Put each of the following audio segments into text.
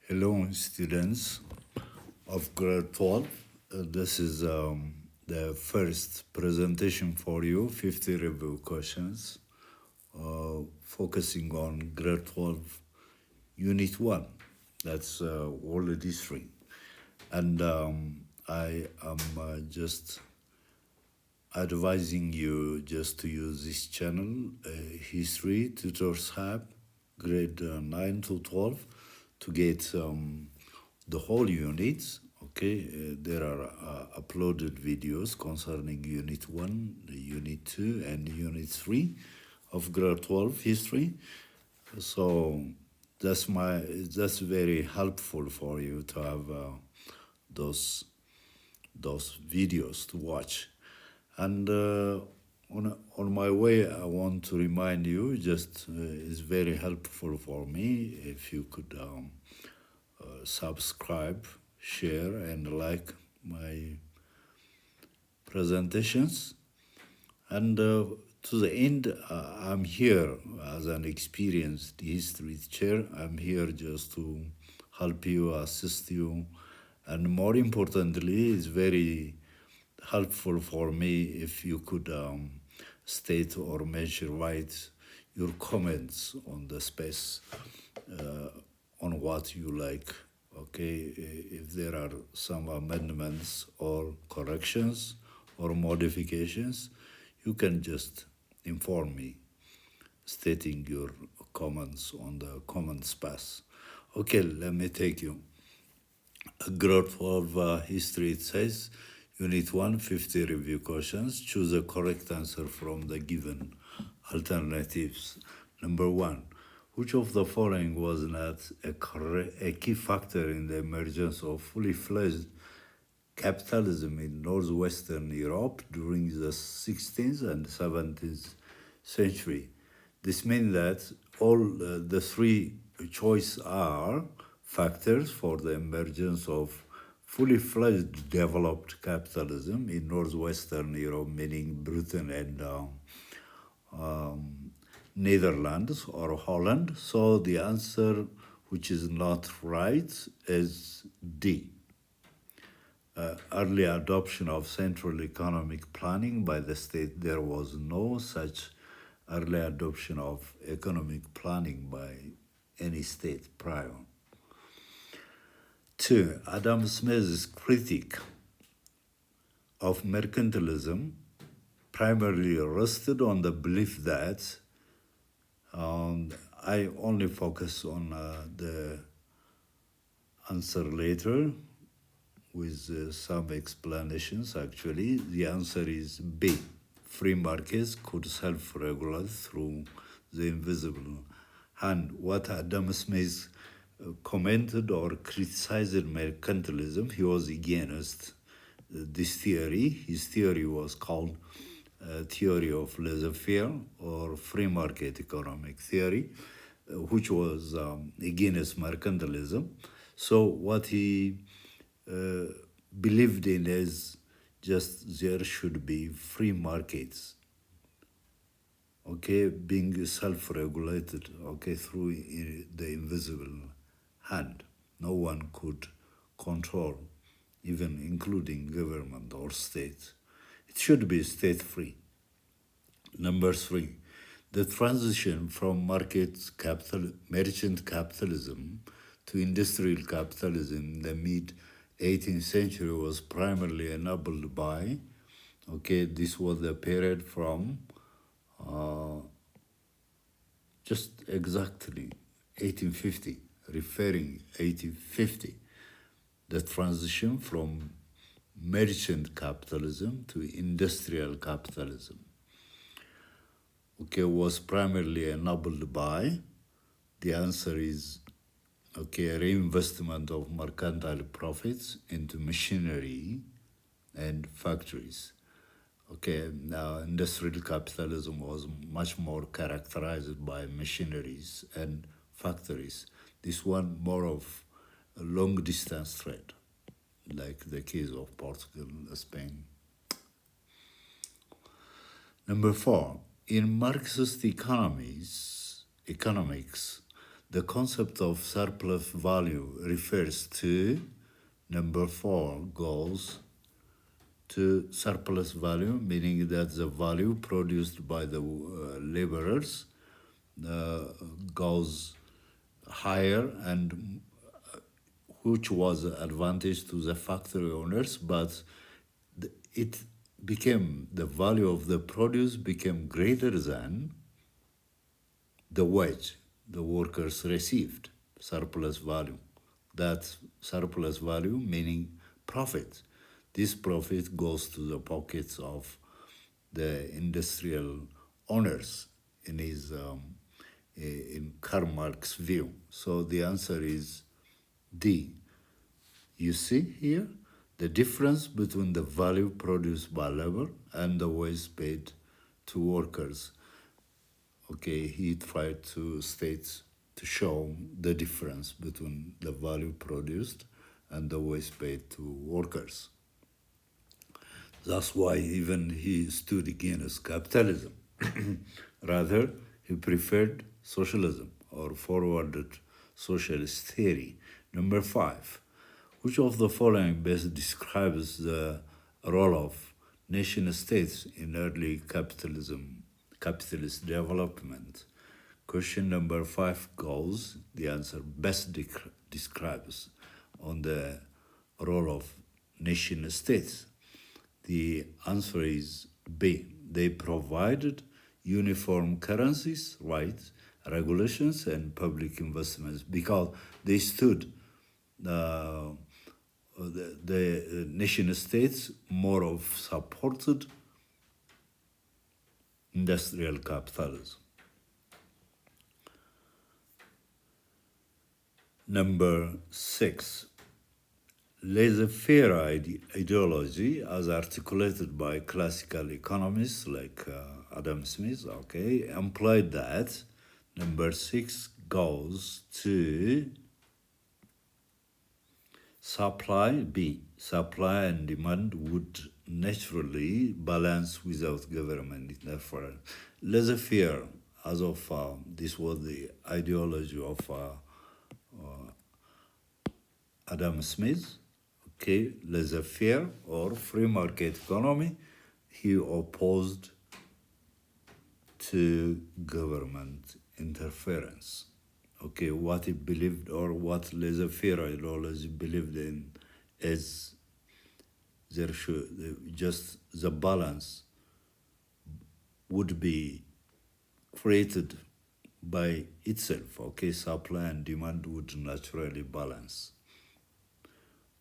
Hello, students of grade 12. This is the first presentation for you, 50 review questions, focusing on grade 12, unit 1. That's world history. And I am just advising you just to use this channel, History Tutors Hub, grade 9 to 12, to get the whole units. Okay, there are uploaded videos concerning Unit 1, Unit 2, and Unit 3 of grade 12 history. So that's very helpful for you to have those videos to watch. And on my way, I want to remind you, just it's very helpful for me if you could subscribe, share, and like my presentations. And to the end, I'm here as an experienced history teacher. I'm here just to help you, assist you, and more importantly, it's very helpful for me if you could state or mention, write your comments on the space on what you like. Okay, if there are some amendments or corrections or modifications, you can just inform me, stating your comments on the comment space. Okay, let me take you. Grade 12 history, it says, Unit 1, 50 review questions. Choose a correct answer from the given alternatives. Number 1, which of the following was not a key factor in the emergence of fully fledged capitalism in northwestern Europe during the 16th and 17th century? This means that all the three choices are factors for the emergence of fully fledged developed capitalism in northwestern Europe, meaning Britain and Netherlands or Holland. So the answer, which is not right, is D. Early adoption of central economic planning by the state. There was no such early adoption of economic planning by any state prior. 2. Adam Smith's critique of mercantilism primarily rested on the belief that I only focus on the answer later with some explanations. Actually, the answer is B. Free markets could self-regulate through the invisible hand. What Adam Smith commented or criticized mercantilism, he was against this theory. His theory was called theory of laissez-faire or free market economic theory, which was against mercantilism. So what he believed in is just there should be free markets, okay, being self-regulated, okay, through the invisible hand. No one could control, even including government or state. It should be state-free. Number 3, the transition from merchant capitalism to industrial capitalism in the mid-18th century was primarily enabled by, okay, this was the period from just exactly 1850, referring 1850, the transition from merchant capitalism to industrial capitalism, okay, was primarily enabled by, the answer is, okay, reinvestment of mercantile profits into machinery and factories. Okay, now industrial capitalism was much more characterized by machineries and factories. This one more of a long distance trade, like the case of Portugal, Spain. Number 4, in Marxist economics, The concept of surplus value refers to number 4 goals to surplus value, meaning that the value produced by the laborers uh, goes higher, and which was an advantage to the factory owners, but it became the value of the produce became greater than the wage the workers received, surplus value. That surplus value meaning profit. This profit goes to the pockets of the industrial owners in his in Karl Marx's view. So the answer is D. You see here the difference between the value produced by labor and the wage paid to workers. Okay, he tried to state to show the difference between the value produced and the wage paid to workers. That's why even he stood against capitalism. Rather, he preferred socialism or forwarded socialist theory. Number 5. Which of the following best describes the role of nation states in early capitalist development? Question number 5 goes, the answer best describes on the role of nation states. The answer is B. They provided uniform currencies, rights, regulations, and public investments because they stood the nation states more of supported industrial capitalism. Number 6. Laissez-faire ideology, as articulated by classical economists like Adam Smith, okay, implied that number 6 goes to supply and demand would naturally balance without government interference. Laissez-faire, as of this was the ideology of Adam Smith. Okay, laissez-faire or free market economy. He opposed to government interference. Okay, what he believed or what laissez-faire ideology believed in is there should just the balance would be created by itself. Okay, supply and demand would naturally balance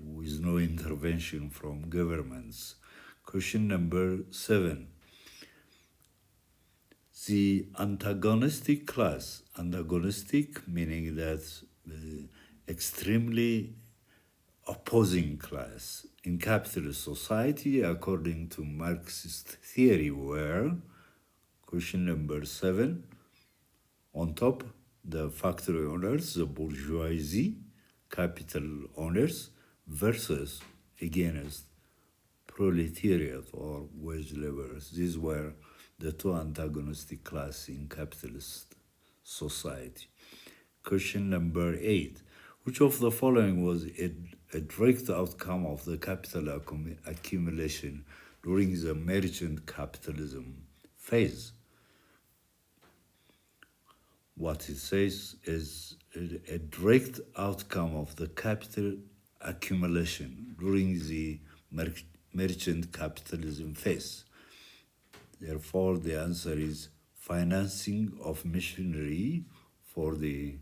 with no intervention from governments. Question number 7. The antagonistic class, antagonistic meaning that extremely opposing class in capitalist society according to Marxist theory were, question number 7, on top, the factory owners, the bourgeoisie, capital owners, versus against proletariat or wage laborers. These were the two antagonistic classes in capitalist society. Question number 8. Which of the following was a direct outcome of the capital accumulation during the merchant capitalism phase? What it says is a direct outcome of the capital accumulation during the merchant capitalism phase. Therefore, the answer is financing of machinery for the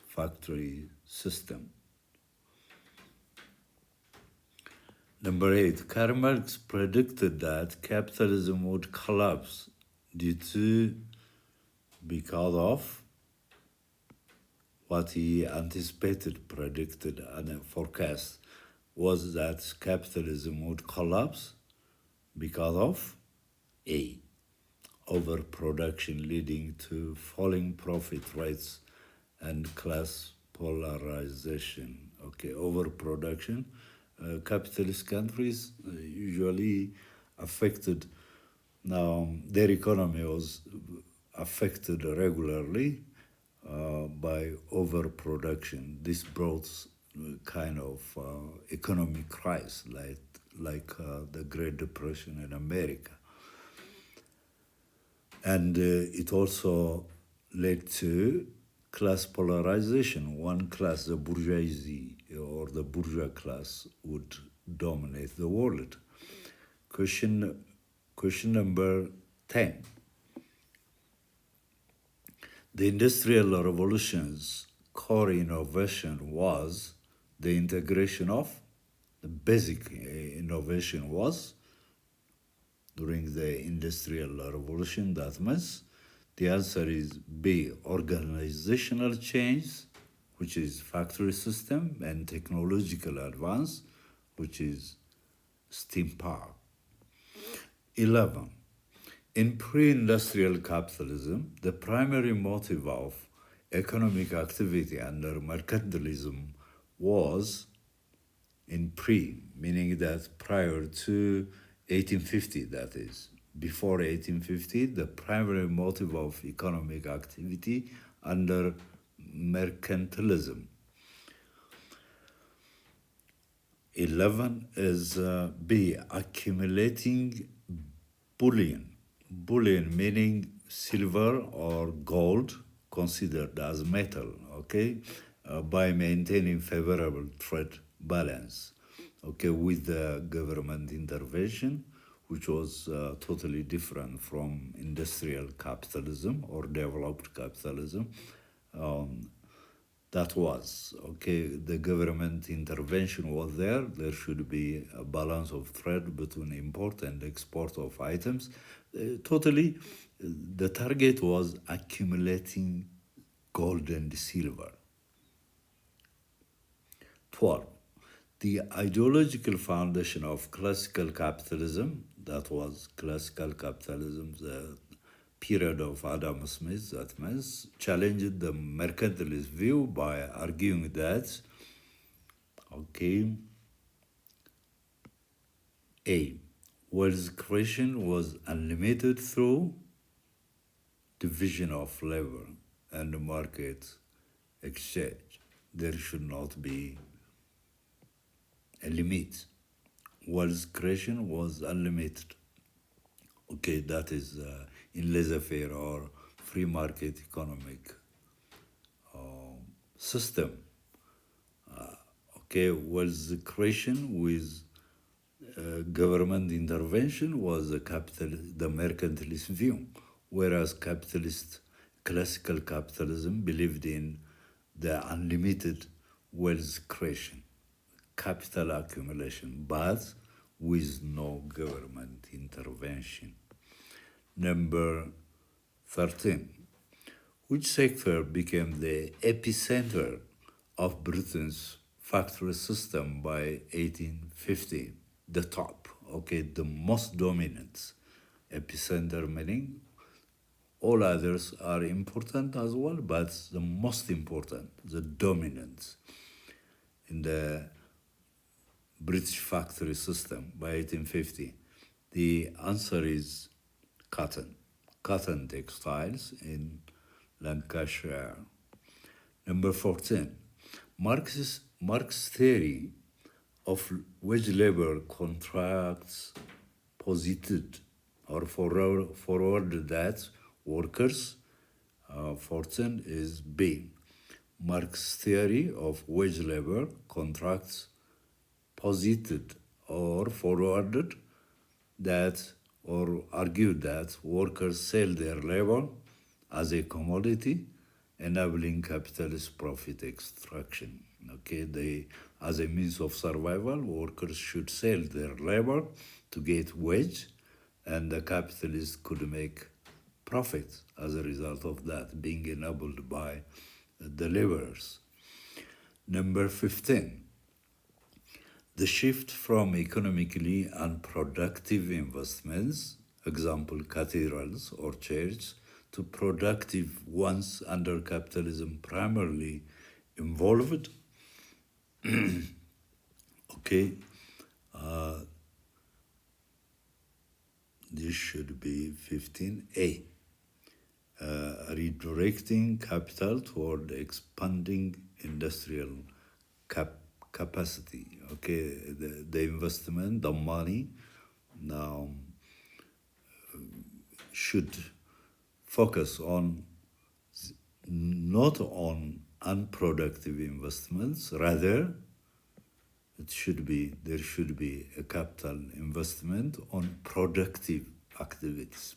factory system. Number 8, Karl Marx predicted that capitalism would collapse because of what he anticipated, predicted, and forecast was that capitalism would collapse because of A. Overproduction leading to falling profit rates and class polarization. Okay, overproduction. Capitalist countries usually affected, their economy was affected regularly by overproduction. This brought kind of economic crisis, like the Great Depression in America, and it also led to class polarization. One class, the bourgeoisie or the bourgeois class, would dominate the world. Question, question number 10. The Industrial Revolution's core innovation was the integration of, the basic innovation was during the Industrial Revolution, that means the answer is B, organizational change, which is factory system, and technological advance, which is steam power. 11. In pre-industrial capitalism, the primary motive of economic activity under mercantilism was in pre, meaning that prior to 1850, that is. Before 1850, the primary motive of economic activity under mercantilism. 11 is B, accumulating bullion. Bullion meaning silver or gold considered as metal, okay, by maintaining favorable trade balance, okay, with the government intervention, which was totally different from industrial capitalism or developed capitalism. That was, okay, the government intervention was there. There should be a balance of trade between import and export of items. Totally, the target was accumulating gold and silver. 12. The ideological foundation of classical capitalism, that was classical capitalism, the period of Adam Smith, that means, challenged the mercantilist view by arguing that, okay, A, wealth creation was unlimited through division of labor and market exchange. There should not be a limit. Wealth creation was unlimited. Okay, that is in laissez-faire or free market economic system. Okay, wealth creation with government intervention was the mercantilist view, whereas classical capitalism believed in the unlimited wealth creation, capital accumulation, but with no government intervention. Number 13. Which sector became the epicenter of Britain's factory system by 1850? The top, okay, the most dominant. Epicenter meaning all others are important as well, but the most important, the dominant in the British factory system by 1850. The answer is cotton textiles in Lancashire. Number 14. Marx's theory of wage labor contracts posited or forwarded that workers, 14 is B. Marx's theory of wage labor contracts posited or forwarded that or argued that workers sell their labor as a commodity, enabling capitalist profit extraction. Okay, as a means of survival, workers should sell their labor to get wage, and the capitalists could make profit as a result of that, being enabled by the laborers. Number 15. The shift from economically unproductive investments, example cathedrals or churches, to productive ones under capitalism primarily involved, okay, this should be 15A. redirecting capital toward expanding industrial cap- capacity. Okay, the investment, the money now should focus on not on unproductive investments, rather there should be a capital investment on productive activities,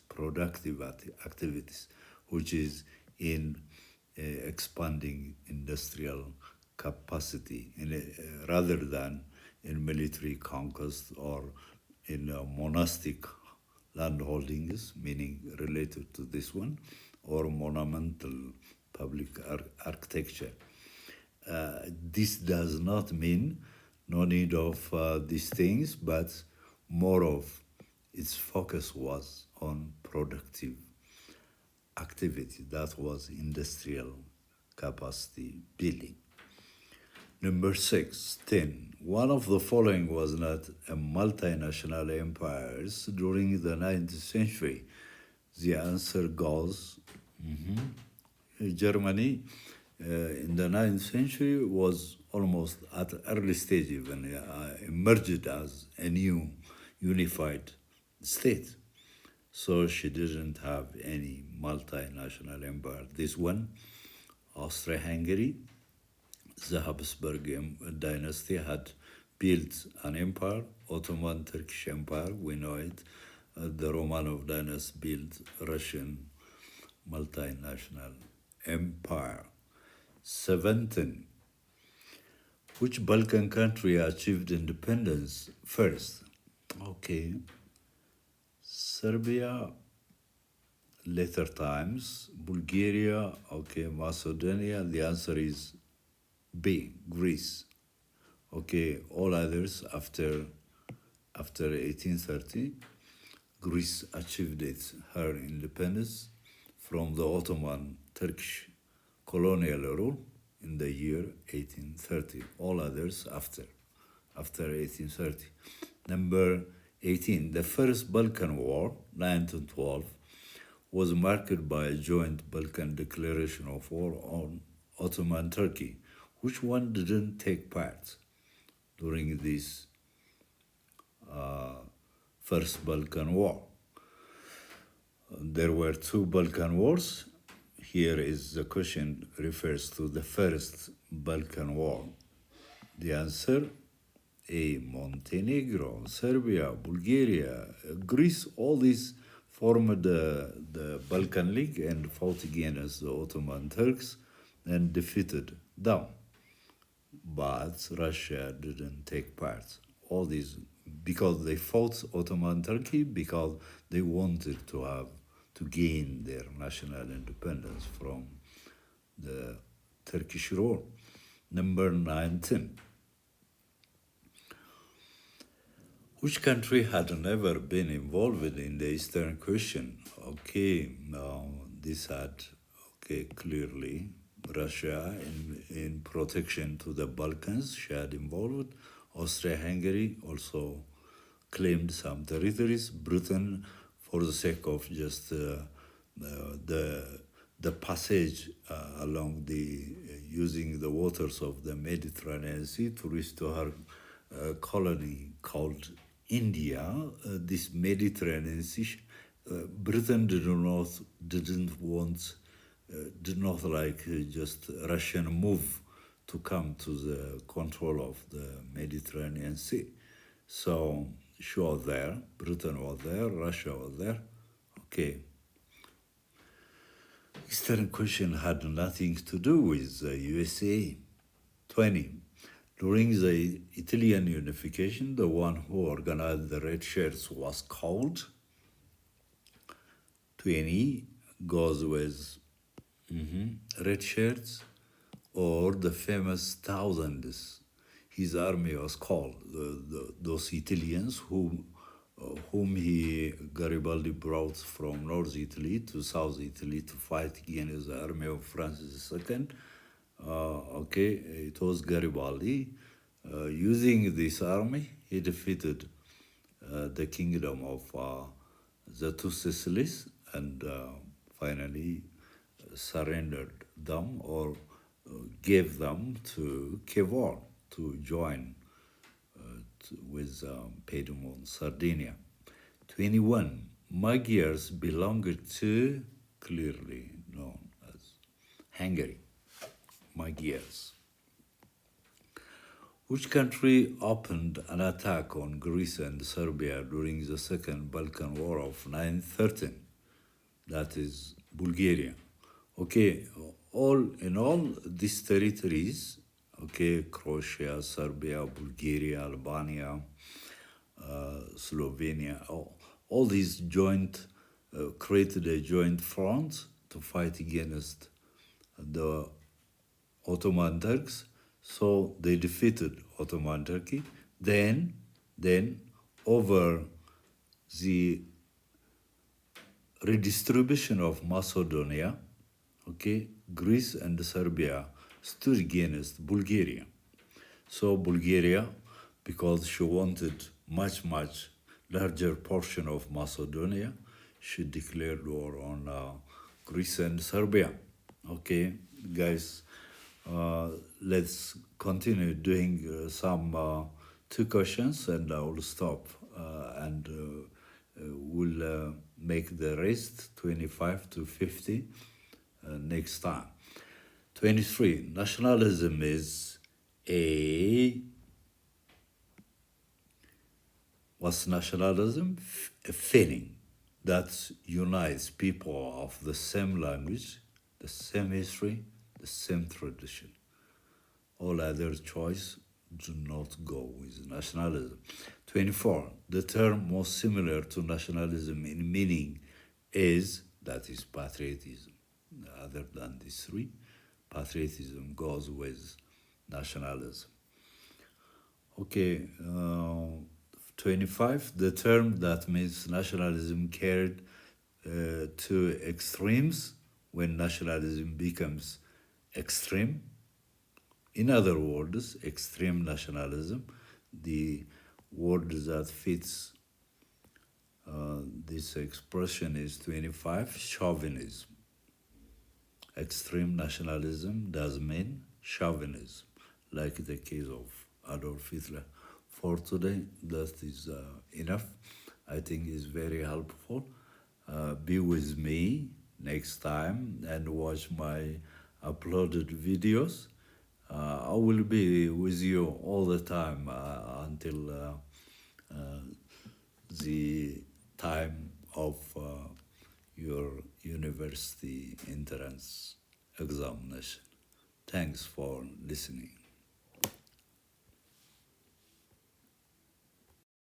which is in expanding industrial capacity, rather than in military conquest or in monastic land holdings, meaning related to this one, or monumental public architecture. This does not mean no need of these things, but more of its focus was on productive activity. That was industrial capacity building. Number 6, 10. One of the following was not a multinational empires during the 19th century. The answer goes Germany in the 9th century was almost at early stage, even emerged as a new unified state. So she didn't have any multinational empire. This one, Austria-Hungary, the Habsburg dynasty had built an empire, Ottoman Turkish Empire, we know it. The Romanov dynasty built Russian multinational empire. 17. Which Balkan country achieved independence first? Okay. Serbia, later times. Bulgaria, okay. Macedonia, the answer is B, Greece. Okay, all others after 1830, Greece achieved her independence from the Ottoman Turkish colonial rule in the year 1830. All others after 1830. Number 18, the First Balkan War, 1912, was marked by a joint Balkan declaration of war on Ottoman Turkey. Which one didn't take part during this First Balkan War? There were two Balkan wars. Here is the question refers to the First Balkan War. The answer, A, Montenegro, Serbia, Bulgaria, Greece, all these formed the Balkan League and fought against the Ottoman Turks and defeated them. But Russia didn't take part. All these, because they fought Ottoman Turkey, because they wanted to gain their national independence from the Turkish rule. Number 19. Which country had never been involved in the Eastern question? Okay, now this had, clearly Russia in protection to the Balkans, she had involved. Austria-Hungary also claimed some territories. Britain, for the sake of just the passage along using the waters of the Mediterranean Sea to restore her colony called India. This Mediterranean Sea, Britain did not like just Russian move to come to the control of the Mediterranean Sea. So she was there, Britain was there, Russia was there. Okay. Eastern question had nothing to do with the USA. 20. During the Italian unification, the one who organized the red shirts was called. 20 goes with red shirts or the famous thousands. His army was called, those Italians whom Garibaldi brought from North Italy to South Italy to fight against the army of Francis II. It was Garibaldi. Using this army, he defeated the kingdom of the two Sicilies and finally surrendered them or gave them to Kevor to join with Piedmont, Sardinia. 21. Magyars belonged to, clearly known as Hungary. Magyars. Which country opened an attack on Greece and Serbia during the Second Balkan War of 913? That is Bulgaria. Okay, all in all these territories, okay, Croatia, Serbia, Bulgaria, Albania, Slovenia, all these created a joint front to fight against the Ottoman Turks. So they defeated Ottoman Turkey. Then over the redistribution of Macedonia, okay, Greece and Serbia stood against Bulgaria. So Bulgaria, because she wanted much larger portion of Macedonia, she declared war on Greece and Serbia. Okay, guys, let's continue doing some two questions, and I will stop and we'll make the rest 25 to 50 next time. 23. Nationalism is what's nationalism? A feeling that unites people of the same language, the same history, the same tradition. All other choice do not go with nationalism. 24. The term most similar to nationalism in meaning is, that is patriotism. Other than these three, patriotism goes with nationalism. Okay, 25. The term that means nationalism carried to extremes when nationalism becomes extreme. In other words, extreme nationalism, the word that fits this expression is 25, chauvinism. Extreme nationalism does mean chauvinism, like the case of Adolf Hitler. For today, that is enough. I think it's very helpful. Be with me next time and watch my uploaded videos. I will be with you all the time until the time of your university entrance examination. Thanks for listening.